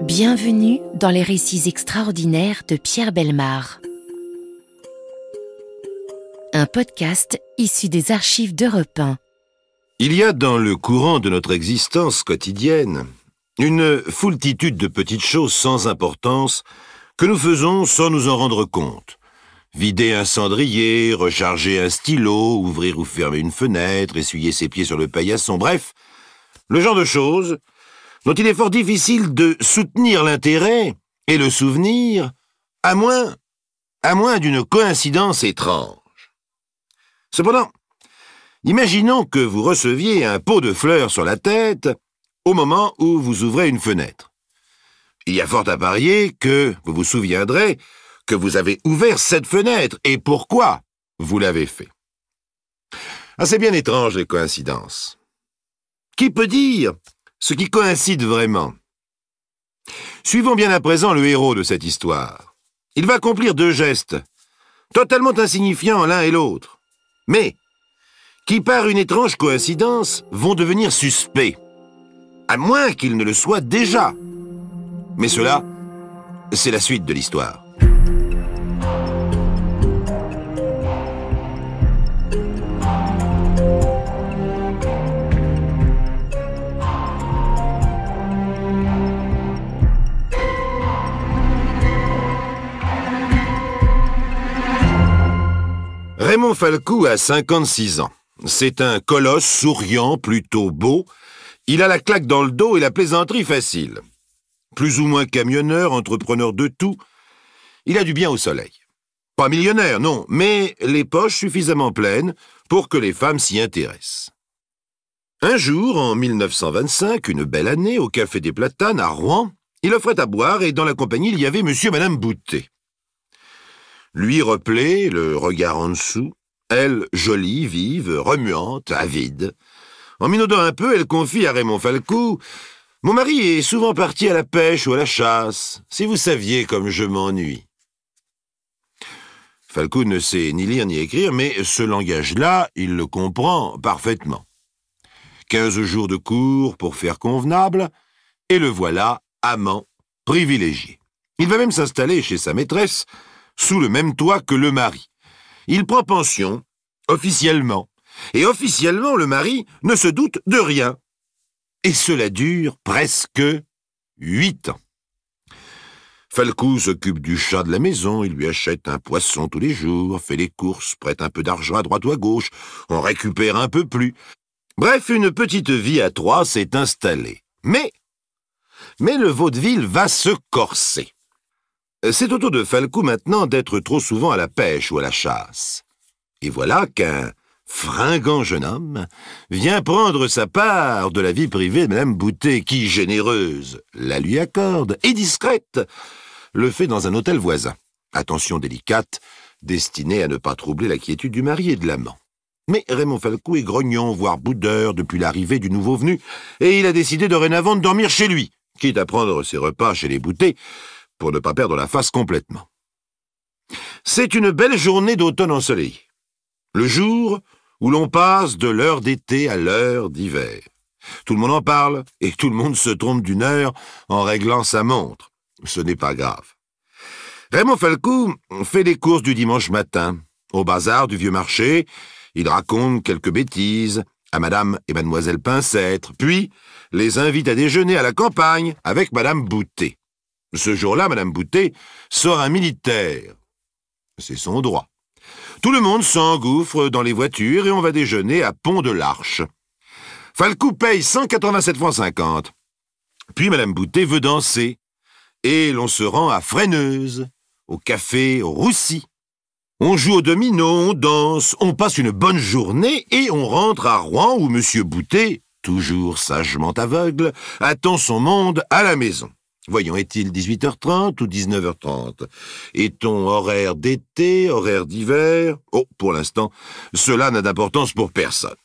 Bienvenue dans les récits extraordinaires de Pierre Bellemare. Un podcast issu des archives d'Europe 1. Il y a dans le courant de notre existence quotidienne une foultitude de petites choses sans importance que nous faisons sans nous en rendre compte. Vider un cendrier, recharger un stylo, ouvrir ou fermer une fenêtre, essuyer ses pieds sur le paillasson, bref, le genre de choses dont il est fort difficile de soutenir l'intérêt et le souvenir, à moins d'une coïncidence étrange. Cependant, imaginons que vous receviez un pot de fleurs sur la tête au moment où vous ouvrez une fenêtre. Il y a fort à parier que vous vous souviendrez que vous avez ouvert cette fenêtre et pourquoi vous l'avez fait. Ah, c'est bien étrange les coïncidences. Qui peut dire ce qui coïncide vraiment? Suivons bien à présent le héros de cette histoire. Il va accomplir deux gestes, totalement insignifiants l'un et l'autre, mais qui par une étrange coïncidence vont devenir suspects, à moins qu'ils ne le soient déjà. Mais cela, c'est la suite de l'histoire. Raymond Falcou a 56 ans. C'est un colosse souriant, plutôt beau. Il a la claque dans le dos et la plaisanterie facile. Plus ou moins camionneur, entrepreneur de tout, il a du bien au soleil. Pas millionnaire, non, mais les poches suffisamment pleines pour que les femmes s'y intéressent. Un jour, en 1925, une belle année, au Café des Platanes, à Rouen, il offrait à boire et dans la compagnie, il y avait monsieur et madame Boutet. Lui replé, le regard en dessous, elle jolie, vive, remuante, avide. En minaudant un peu, elle confie à Raymond Falcou « Mon mari est souvent parti à la pêche ou à la chasse. Si vous saviez comme je m'ennuie. » Falcou ne sait ni lire ni écrire, mais ce langage-là, il le comprend parfaitement. 15 jours de cours pour faire convenable, et le voilà, amant privilégié. Il va même s'installer chez sa maîtresse, sous le même toit que le mari. Il prend pension, officiellement, et officiellement le mari ne se doute de rien. Et cela dure presque 8 ans. Falcou s'occupe du chat de la maison, il lui achète un poisson tous les jours, fait les courses, prête un peu d'argent à droite ou à gauche, en récupère un peu plus. Bref, une petite vie à trois s'est installée. Mais le vaudeville va se corser. C'est au tour de Falcou maintenant d'être trop souvent à la pêche ou à la chasse. Et voilà qu'un fringant jeune homme vient prendre sa part de la vie privée de madame Boutet, qui, généreuse, la lui accorde, et discrète, le fait dans un hôtel voisin. Attention délicate, destinée à ne pas troubler la quiétude du mari et de l'amant. Mais Raymond Falcou est grognon, voire boudeur, depuis l'arrivée du nouveau venu, et il a décidé dorénavant de dormir chez lui, quitte à prendre ses repas chez les Boutet, pour ne pas perdre la face complètement. C'est une belle journée d'automne ensoleillée. Le jour où l'on passe de l'heure d'été à l'heure d'hiver. Tout le monde en parle, et tout le monde se trompe d'une heure en réglant sa montre. Ce n'est pas grave. Raymond Falcou fait les courses du dimanche matin. Au bazar du vieux marché, il raconte quelques bêtises à madame et mademoiselle Pincêtre, puis les invite à déjeuner à la campagne avec madame Boutet. Ce jour-là, madame Boutet sort un militaire. C'est son droit. Tout le monde s'engouffre dans les voitures et on va déjeuner à Pont de l'Arche. Falcou paye 187 francs 50. Puis madame Boutet veut danser. Et l'on se rend à Freineuse, au café Roussy. On joue au domino, on danse, on passe une bonne journée et on rentre à Rouen où monsieur Boutet, toujours sagement aveugle, attend son monde à la maison. Voyons, est-il 18h30 ou 19h30? Est-on horaire d'été, horaire d'hiver? Oh, pour l'instant, cela n'a d'importance pour personne.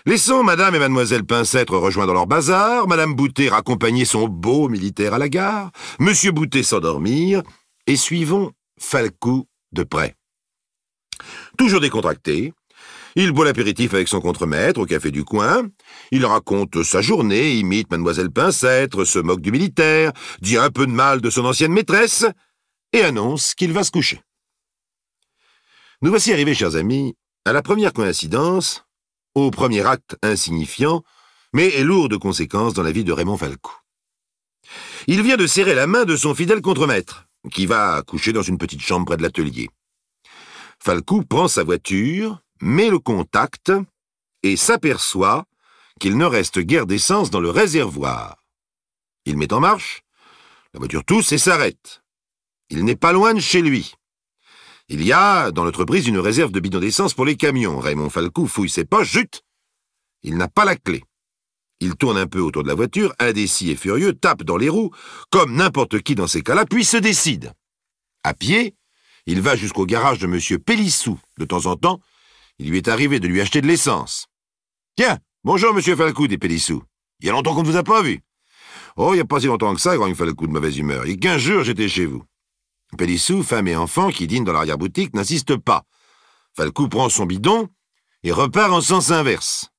Laissons madame et mademoiselle Pincêtre rejoindre leur bazar, madame Boutet raccompagner son beau militaire à la gare, monsieur Boutet s'endormir, et suivons Falcou de près. Toujours décontracté, Il boit l'apéritif avec son contremaître au café du coin. Il raconte sa journée, imite Mademoiselle Pincêtre, se moque du militaire, dit un peu de mal de son ancienne maîtresse et annonce qu'il va se coucher. Nous voici arrivés, chers amis, à la première coïncidence, au premier acte insignifiant, mais lourd de conséquences dans la vie de Raymond Falcou. Il vient de serrer la main de son fidèle contremaître, qui va coucher dans une petite chambre près de l'atelier. Falcou prend sa voiture, met le contact et s'aperçoit qu'il ne reste guère d'essence dans le réservoir. Il met en marche, la voiture tousse et s'arrête. Il n'est pas loin de chez lui. Il y a, dans l'entreprise, une réserve de bidons d'essence pour les camions. Raymond Falcou fouille ses poches, zut! Il n'a pas la clé. Il tourne un peu autour de la voiture, indécis et furieux, tape dans les roues, comme n'importe qui dans ces cas-là, puis se décide. À pied, il va jusqu'au garage de M. Pélissou. De temps en temps, il lui est arrivé de lui acheter de l'essence. « Tiens, bonjour, M. Falcou, dit Pélissou. Il y a longtemps qu'on ne vous a pas vu. »« Oh, il n'y a pas si longtemps que ça, grand Falcou de mauvaise humeur. Il y a 15 jours, j'étais chez vous. » Pélissou, femme et enfant qui dînent dans l'arrière-boutique, n'insistent pas. Falcou prend son bidon et repart en sens inverse.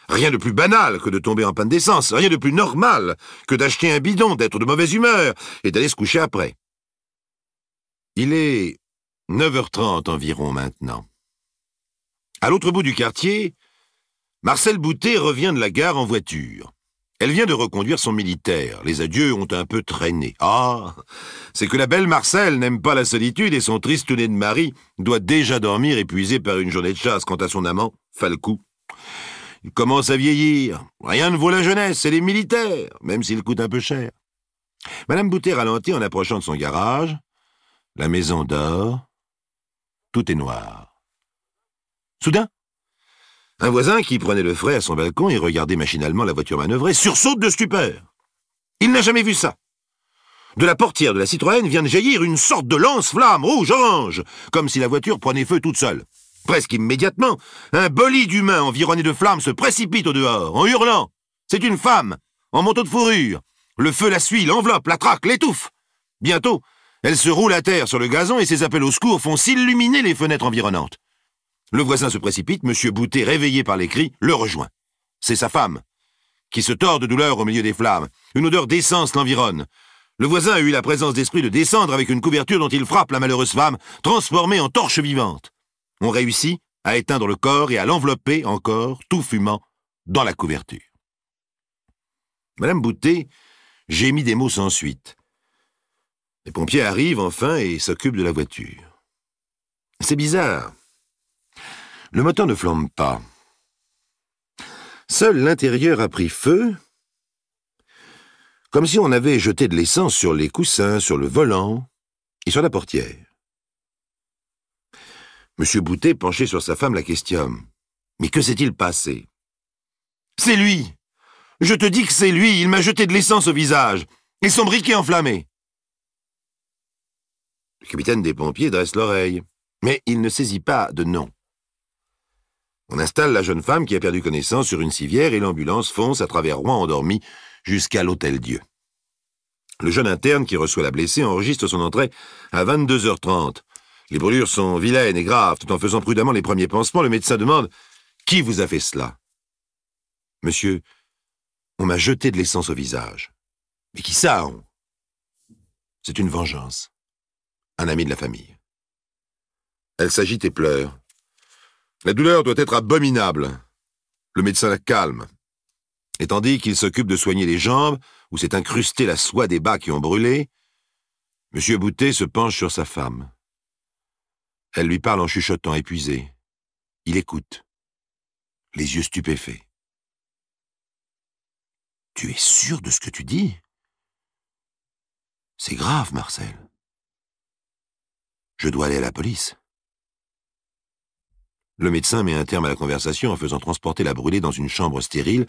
Rien de plus banal que de tomber en panne d'essence, rien de plus normal que d'acheter un bidon, d'être de mauvaise humeur et d'aller se coucher après. Il est 9h30 environ maintenant. À l'autre bout du quartier, Marcel Boutet revient de la gare en voiture. Elle vient de reconduire son militaire. Les adieux ont un peu traîné. Ah, c'est que la belle Marcel n'aime pas la solitude et son tristounet de mari doit déjà dormir épuisé par une journée de chasse. Quant à son amant, Falcou, il commence à vieillir. Rien ne vaut la jeunesse et les militaires, même s'il coûte un peu cher. Madame Boutet ralentit en approchant de son garage. La maison dort. Tout est noir. Soudain, un voisin qui prenait le frais à son balcon et regardait machinalement la voiture manœuvrer sursaute de stupeur. Il n'a jamais vu ça. De la portière de la Citroën vient de jaillir une sorte de lance-flamme rouge-orange, comme si la voiture prenait feu toute seule. Presque immédiatement, un bolide humain environné de flammes se précipite au dehors, en hurlant. C'est une femme, en manteau de fourrure. Le feu la suit, l'enveloppe, la traque, l'étouffe. Bientôt, elle se roule à terre sur le gazon et ses appels au secours font s'illuminer les fenêtres environnantes. Le voisin se précipite, M. Boutet, réveillé par les cris, le rejoint. C'est sa femme, qui se tord de douleur au milieu des flammes. Une odeur d'essence l'environne. Le voisin a eu la présence d'esprit de descendre avec une couverture dont il frappe la malheureuse femme, transformée en torche vivante. On réussit à éteindre le corps et à l'envelopper encore, tout fumant, dans la couverture. Madame Boutet gémit des mots sans suite. Les pompiers arrivent enfin et s'occupent de la voiture. C'est bizarre. Le moteur ne flambe pas. Seul l'intérieur a pris feu, comme si on avait jeté de l'essence sur les coussins, sur le volant et sur la portière. M. Boutet, penché sur sa femme, la questionne. « Mais que s'est-il passé ?»« C'est lui. Je te dis que c'est lui. Il m'a jeté de l'essence au visage. Et son briquet enflammé. » Le capitaine des pompiers dresse l'oreille, mais il ne saisit pas de nom. On installe la jeune femme qui a perdu connaissance sur une civière et l'ambulance fonce à travers Rouen endormi jusqu'à l'Hôtel-Dieu. Le jeune interne qui reçoit la blessée enregistre son entrée à 22h30. Les brûlures sont vilaines et graves. Tout en faisant prudemment les premiers pansements, le médecin demande « Qui vous a fait cela ?»« Monsieur, on m'a jeté de l'essence au visage. »« Mais qui ça, on ?»« C'est une vengeance. Un ami de la famille. » Elle s'agite et pleure. La douleur doit être abominable. Le médecin la calme. Et tandis qu'il s'occupe de soigner les jambes, où s'est incrustée la soie des bas qui ont brûlé, M. Boutet se penche sur sa femme. Elle lui parle en chuchotant, épuisé. Il écoute, les yeux stupéfaits. « Tu es sûr de ce que tu dis ? C'est grave, Marcel. Je dois aller à la police. » Le médecin met un terme à la conversation en faisant transporter la brûlée dans une chambre stérile,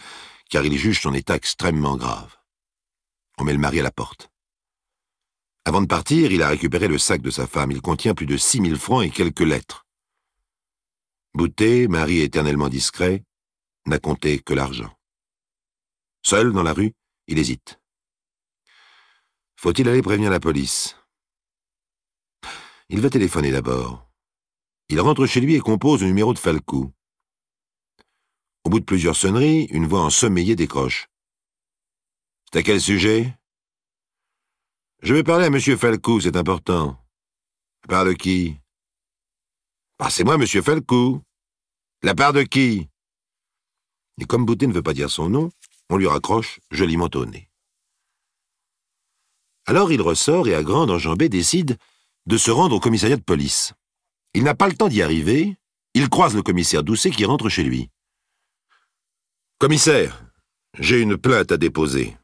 car il juge son état extrêmement grave. On met le mari à la porte. Avant de partir, il a récupéré le sac de sa femme. Il contient plus de 6 000 francs et quelques lettres. Boutet, mari éternellement discret, n'a compté que l'argent. Seul, dans la rue, il hésite. Faut-il aller prévenir la police ? Il va téléphoner d'abord. Il rentre chez lui et compose le numéro de Falcou. Au bout de plusieurs sonneries, une voix ensommeillée décroche. « C'est à quel sujet ?»« Je vais parler à M. Falcou, c'est important. »« Par de qui ?»« Bah, c'est moi, M. Falcou. »« La part de qui ?» Et comme Boutet ne veut pas dire son nom, on lui raccroche joliment au nez. Alors il ressort et, à grande enjambée, décide de se rendre au commissariat de police. Il n'a pas le temps d'y arriver, il croise le commissaire Doucet qui rentre chez lui. « Commissaire, j'ai une plainte à déposer.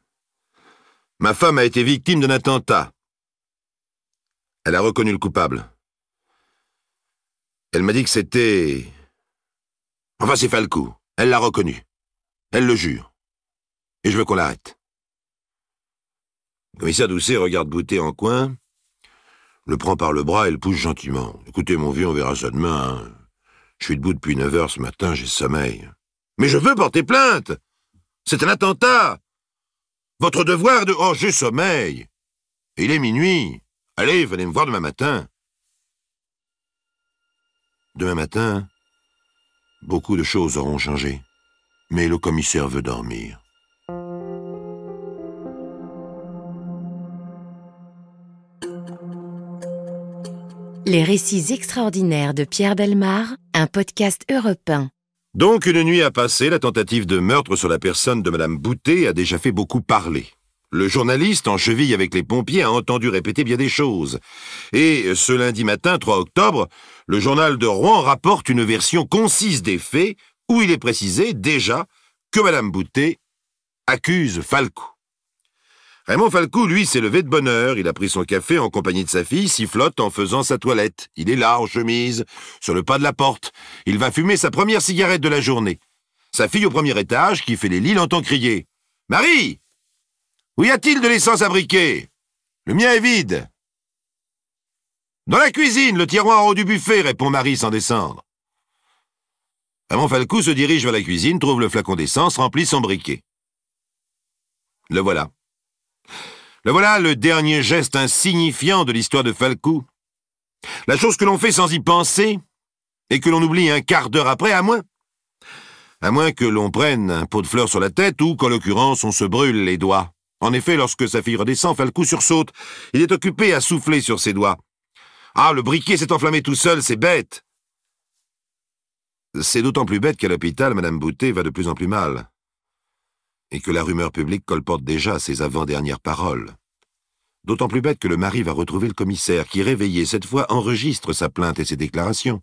Ma femme a été victime d'un attentat. Elle a reconnu le coupable. Elle m'a dit que c'était... Enfin, c'est Falcou. Elle l'a reconnu. Elle le jure. Et je veux qu'on l'arrête. » Le commissaire Doucet regarde Boutet en coin, le prend par le bras et le pousse gentiment. « Écoutez, mon vieux, on verra ça demain. Hein. Je suis debout depuis 9 heures ce matin, j'ai sommeil. »« Mais je veux porter plainte. C'est un attentat. Votre devoir est de... Oh, j'ai sommeil. Et il est minuit. Allez, venez me voir demain matin. » Demain matin, beaucoup de choses auront changé. Mais le commissaire veut dormir. Les récits extraordinaires de Pierre Bellemare, un podcast Europe 1. Donc, une nuit a passé, la tentative de meurtre sur la personne de Madame Boutet a déjà fait beaucoup parler. Le journaliste, en cheville avec les pompiers, a entendu répéter bien des choses. Et ce lundi matin, 3 octobre, le journal de Rouen rapporte une version concise des faits où il est précisé déjà que Madame Boutet accuse Falcou. Raymond Falcou, lui, s'est levé de bonne heure. Il a pris son café en compagnie de sa fille, sifflote en faisant sa toilette. Il est là, en chemise, sur le pas de la porte. Il va fumer sa première cigarette de la journée. Sa fille au premier étage, qui fait les lits, l'entend crier. « Marie, où y a-t-il de l'essence à briquer ? Le mien est vide. »« Dans la cuisine, le tiroir en haut du buffet, répond Marie sans descendre. Raymond Falcou se dirige vers la cuisine, trouve le flacon d'essence, remplit son briquet. Le voilà. Le voilà, le dernier geste insignifiant de l'histoire de Falcou. La chose que l'on fait sans y penser et que l'on oublie un quart d'heure après, à moins que l'on prenne un pot de fleurs sur la tête ou qu'en l'occurrence on se brûle les doigts. En effet, lorsque sa fille redescend, Falcou sursaute. Il est occupé à souffler sur ses doigts. Ah, le briquet s'est enflammé tout seul, c'est bête. C'est d'autant plus bête qu'à l'hôpital, Madame Boutet va de plus en plus mal. Et que la rumeur publique colporte déjà ses avant-dernières paroles. D'autant plus bête que le mari va retrouver le commissaire, qui, réveillé cette fois, enregistre sa plainte et ses déclarations.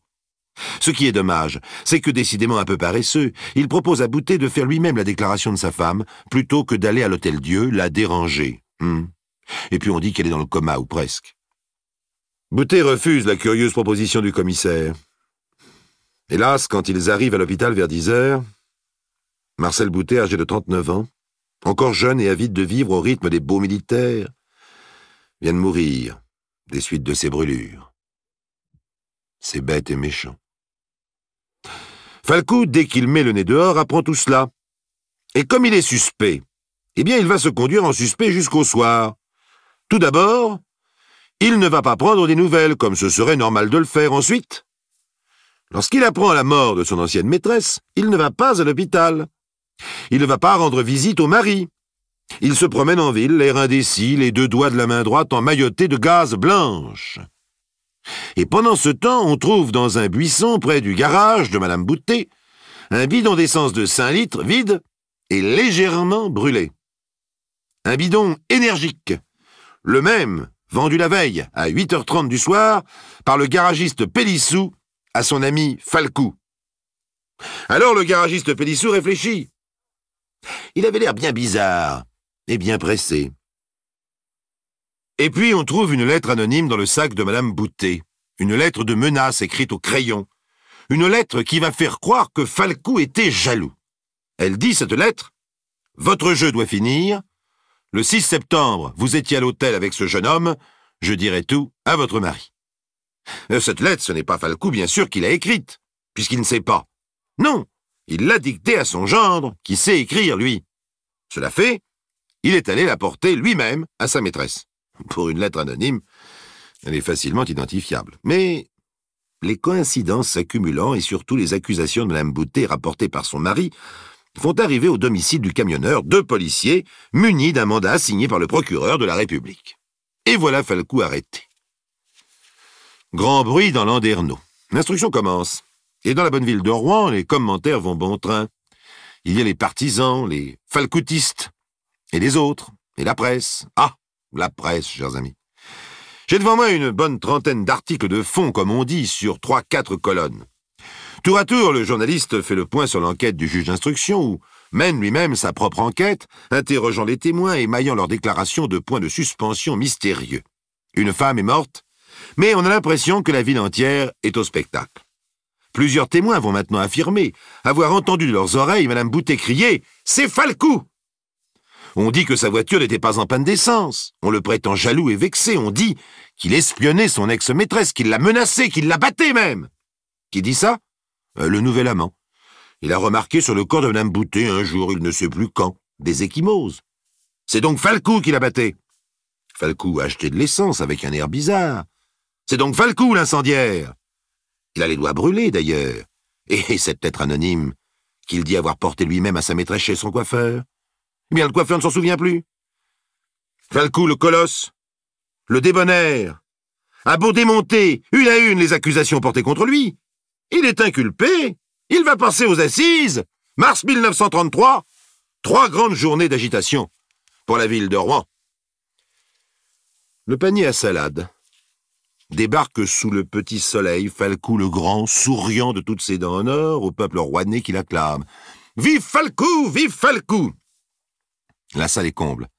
Ce qui est dommage, c'est que, décidément un peu paresseux, il propose à Boutet de faire lui-même la déclaration de sa femme, plutôt que d'aller à l'Hôtel-Dieu la déranger. Et puis on dit qu'elle est dans le coma, ou presque. Boutet refuse la curieuse proposition du commissaire. Hélas, quand ils arrivent à l'hôpital vers 10 heures, Marcel Boutet, âgé de 39 ans, encore jeune et avide de vivre au rythme des beaux militaires, vient de mourir des suites de ses brûlures. C'est bête et méchant. Falcou, dès qu'il met le nez dehors, apprend tout cela. Et comme il est suspect, eh bien il va se conduire en suspect jusqu'au soir. Tout d'abord, il ne va pas prendre des nouvelles, comme ce serait normal de le faire. Ensuite, lorsqu'il apprend la mort de son ancienne maîtresse, il ne va pas à l'hôpital. Il ne va pas rendre visite au mari. Il se promène en ville, l'air indécis, les 2 doigts de la main droite emmaillotés de gaze blanche. Et pendant ce temps, on trouve dans un buisson près du garage de Madame Boutet un bidon d'essence de 5 litres vide et légèrement brûlé. Un bidon énergique, le même vendu la veille à 8h30 du soir par le garagiste Pélissou à son ami Falcou. Alors le garagiste Pélissou réfléchit. Il avait l'air bien bizarre et bien pressé. Et puis on trouve une lettre anonyme dans le sac de Madame Boutet, une lettre de menace écrite au crayon, une lettre qui va faire croire que Falcou était jaloux. Elle dit, cette lettre, « Votre jeu doit finir. Le 6 septembre, vous étiez à l'hôtel avec ce jeune homme. Je dirai tout à votre mari. » Cette lettre, ce n'est pas Falcou, bien sûr, qui l'a écrite, puisqu'il ne sait pas. Non, il l'a dictée à son gendre, qui sait écrire, lui. Cela fait, il est allé la porter lui-même à sa maîtresse. Pour une lettre anonyme, elle est facilement identifiable. Mais les coïncidences s'accumulant et surtout les accusations de Mme Boutet rapportées par son mari font arriver au domicile du camionneur 2 policiers munis d'un mandat signé par le procureur de la République. Et voilà Falcou arrêté. Grand bruit dans Landerneau. L'instruction commence. Et dans la bonne ville de Rouen, les commentaires vont bon train. Il y a les partisans, les falcoutistes, et les autres, et la presse. Ah, la presse, chers amis. J'ai devant moi une bonne trentaine d'articles de fond, comme on dit, sur 3-4 colonnes. Tour à tour, le journaliste fait le point sur l'enquête du juge d'instruction ou mène lui-même sa propre enquête, interrogeant les témoins et émaillant leurs déclarations de points de suspension mystérieux. Une femme est morte, mais on a l'impression que la ville entière est au spectacle. Plusieurs témoins vont maintenant affirmer avoir entendu de leurs oreilles Mme Boutet crier « C'est Falcou !» On dit que sa voiture n'était pas en panne d'essence. On le prétend jaloux et vexé. On dit qu'il espionnait son ex-maîtresse, qu'il l'a menacée, qu'il l'a batté même. Qui dit ça? Le nouvel amant. Il a remarqué sur le corps de Mme Boutet un jour, il ne sait plus quand, des ecchymoses. C'est donc Falcou qui l'a batté. Falcou a acheté de l'essence avec un air bizarre. C'est donc Falcou l'incendiaire. Il a les doigts brûlés d'ailleurs. Et cette lettre anonyme qu'il dit avoir portée lui-même à sa maîtresse chez son coiffeur. Eh bien, le coiffeur ne s'en souvient plus. Falcou, le colosse, le débonnaire, a beau démonter une à une les accusations portées contre lui. Il est inculpé, il va passer aux assises. Mars 1933, 3 grandes journées d'agitation pour la ville de Rouen. Le panier à salade débarque sous le petit soleil, Falcou le grand, souriant de toutes ses dents en or au peuple rouennais qui l'acclame. Vive Falcou, vive Falcou! La salle est comble.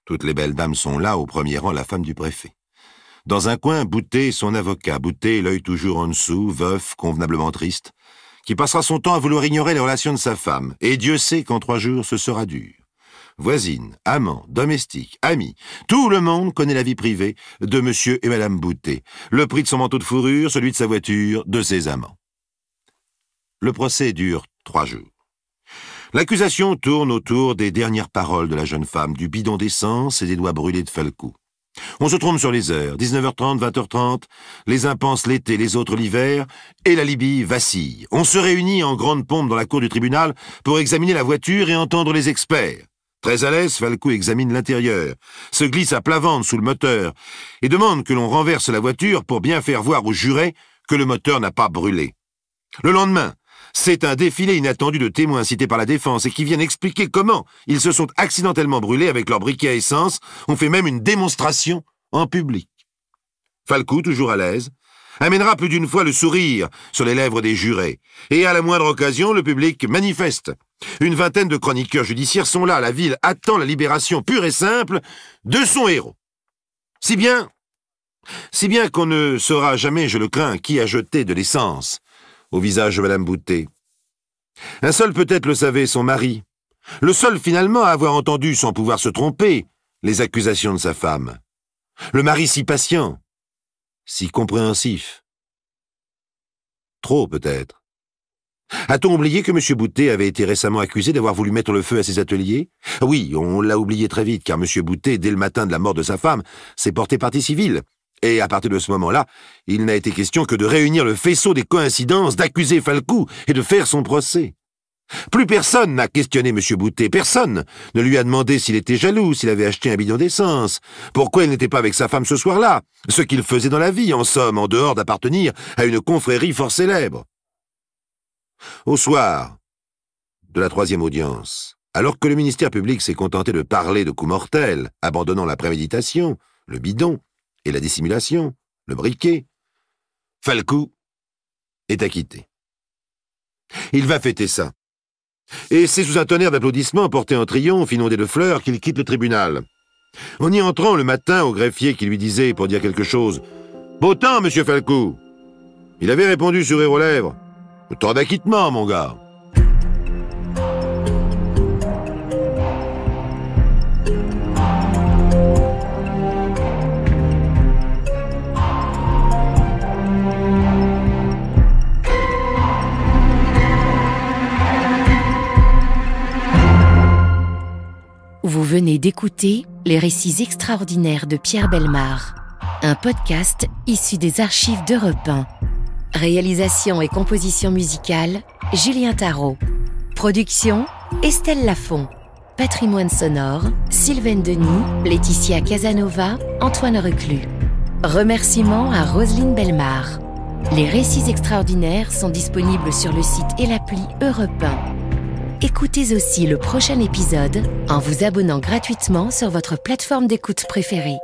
Toutes les belles dames sont là, au premier rang la femme du préfet. Dans un coin, Boutet, son avocat, Boutet, l'œil toujours en dessous, veuf, convenablement triste, qui passera son temps à vouloir ignorer les relations de sa femme, et Dieu sait qu'en 3 jours ce sera dur. Voisines, amants, domestiques, amis, tout le monde connaît la vie privée de monsieur et madame Boutet, le prix de son manteau de fourrure, celui de sa voiture, de ses amants. Le procès dure 3 jours. L'accusation tourne autour des dernières paroles de la jeune femme, du bidon d'essence et des doigts brûlés de Falcou. On se trompe sur les heures, 19h30, 20h30, les uns pensent l'été, les autres l'hiver, et la Libye vacille. On se réunit en grande pompe dans la cour du tribunal pour examiner la voiture et entendre les experts. Très à l'aise, Falcou examine l'intérieur, se glisse à plat ventre sous le moteur et demande que l'on renverse la voiture pour bien faire voir aux jurés que le moteur n'a pas brûlé. Le lendemain, c'est un défilé inattendu de témoins cités par la défense et qui viennent expliquer comment ils se sont accidentellement brûlés avec leur briquet à essence. On fait même une démonstration en public. Falcou, toujours à l'aise, amènera plus d'une fois le sourire sur les lèvres des jurés. Et à la moindre occasion, le public manifeste. Une vingtaine de chroniqueurs judiciaires sont là. La ville attend la libération pure et simple de son héros. Si bien qu'on ne saura jamais, je le crains, qui a jeté de l'essence au visage de Mme Boutet. Un seul peut-être le savait, son mari. Le seul finalement à avoir entendu, sans pouvoir se tromper, les accusations de sa femme. Le mari si patient, si compréhensif. Trop peut-être. A-t-on oublié que M. Boutet avait été récemment accusé d'avoir voulu mettre le feu à ses ateliers? Oui, on l'a oublié très vite, car M. Boutet, dès le matin de la mort de sa femme, s'est porté partie civile. Et à partir de ce moment-là, il n'a été question que de réunir le faisceau des coïncidences, d'accuser Falcou et de faire son procès. Plus personne n'a questionné M. Boutet, personne ne lui a demandé s'il était jaloux, s'il avait acheté un bidon d'essence, pourquoi il n'était pas avec sa femme ce soir-là, ce qu'il faisait dans la vie, en somme, en dehors d'appartenir à une confrérie fort célèbre. Au soir de la 3e audience, alors que le ministère public s'est contenté de parler de coups mortels, abandonnant la préméditation, le bidon, et la dissimulation, le briquet, Falcou est acquitté. Il va fêter ça. Et c'est sous un tonnerre d'applaudissements portés en triomphe, inondé de fleurs, qu'il quitte le tribunal. En y entrant le matin au greffier qui lui disait, pour dire quelque chose, « Beau temps, monsieur Falcou !» Il avait répondu sourire aux lèvres, « Le temps d'acquittement, mon gars !» Vous venez d'écouter Les récits extraordinaires de Pierre Bellemare, un podcast issu des archives d'Europe 1. Réalisation et composition musicale, Julien Tarot. Production, Estelle Lafont. Patrimoine sonore, Sylvaine Denis, Laetitia Casanova, Antoine Reclus. Remerciements à Roselyne Bellemare. Les récits extraordinaires sont disponibles sur le site et l'appli Europe 1. Écoutez aussi le prochain épisode en vous abonnant gratuitement sur votre plateforme d'écoute préférée.